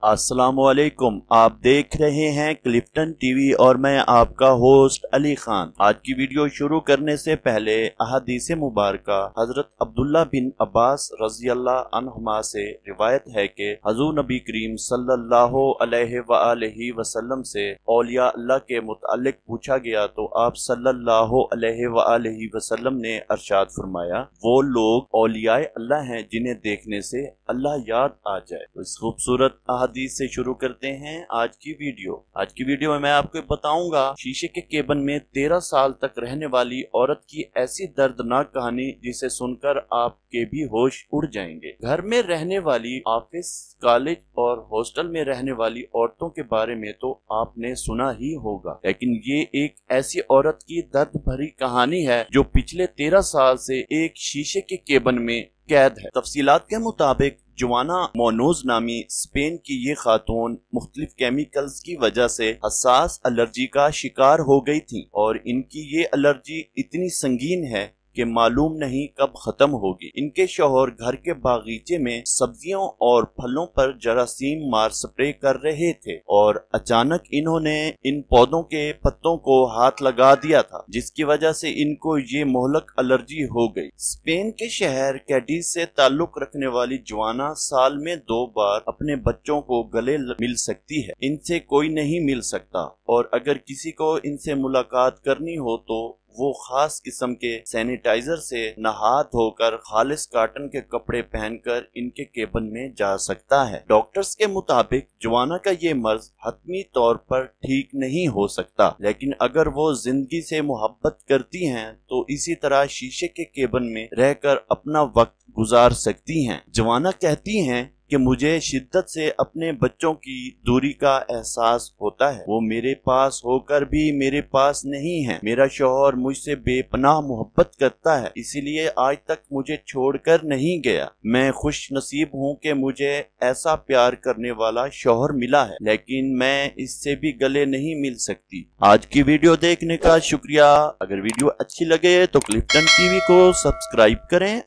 अस्सलामुअलैकुम। आप देख रहे हैं क्लिफ्टन टीवी और मैं आपका होस्ट अली खान। आज की वीडियो शुरू करने से पहले अहादीस मुबारका हजरत अब्दुल्ला बिन अब्बास रज़ी अल्लाह अन्हुमा से रिवायत है कि हजूर नबी करीम सल्लल्लाहु अलैहि वसल्लम से औलिया अल्लाह के मुताल्लिक पूछा गया तो आप सल्लल्लाहु अलैहि वसल्लम ने अरशाद फरमाया, वो लोग औलियाए अल्लाह हैं जिन्हें देखने से अल्लाह याद आ जाए। तो इस खूबसूरत अहादीस से शुरू करते हैं आज की वीडियो में मैं आपको बताऊंगा शीशे के केबिन में 13 साल तक रहने वाली औरत की ऐसी दर्दनाक कहानी जिसे सुनकर आपके भी होश उड़ जाएंगे। घर में रहने वाली, ऑफिस, कॉलेज और हॉस्टल में रहने वाली औरतों के बारे में तो आपने सुना ही होगा, लेकिन ये एक ऐसी औरत की दर्द भरी कहानी है जो पिछले 13 साल से एक शीशे के केबिन में कैद है। तफसीलात के मुताबिक जोआना मोनोज नामी स्पेन की ये खातून मुख्तलिफ केमिकल्स की वजह से हसास एलर्जी का शिकार हो गई थी और इनकी ये एलर्जी इतनी संगीन है कि मालूम नहीं कब खत्म होगी। इनके शौहर घर के बागीचे में सब्जियों और फलों पर जरासीम मार स्प्रे कर रहे थे और अचानक इन्होंने इन पौधों के पत्तों को हाथ लगा दिया था, जिसकी वजह से इनको ये मोहलक एलर्जी हो गई। स्पेन के शहर कैडिज से ताल्लुक रखने वाली जोआना साल में 2 बार अपने बच्चों को गले मिल सकती है, इनसे कोई नहीं मिल सकता और अगर किसी को इनसे मुलाकात करनी हो तो वो खास किस्म के सैनिटाइजर से नहा धोकर खालिस कॉटन के कपड़े पहनकर इनके केबिन में जा सकता है। डॉक्टर्स के मुताबिक जोआना का ये मर्ज हतमी तौर पर ठीक नहीं हो सकता, लेकिन अगर वो जिंदगी से मोहब्बत करती हैं तो इसी तरह शीशे के केबिन में रहकर अपना वक्त गुजार सकती हैं। जोआना कहती हैं कि मुझे शिद्दत से अपने बच्चों की दूरी का एहसास होता है। वो मेरे पास होकर भी मेरे पास नहीं है। मेरा शौहर मुझसे बेपनाह मोहब्बत करता है, इसीलिए आज तक मुझे छोड़कर नहीं गया। मैं खुश नसीब हूँ कि मुझे ऐसा प्यार करने वाला शौहर मिला है, लेकिन मैं इससे भी गले नहीं मिल सकती। आज की वीडियो देखने का शुक्रिया। अगर वीडियो अच्छी लगे तो क्लिफ्टन टीवी को सब्सक्राइब करें।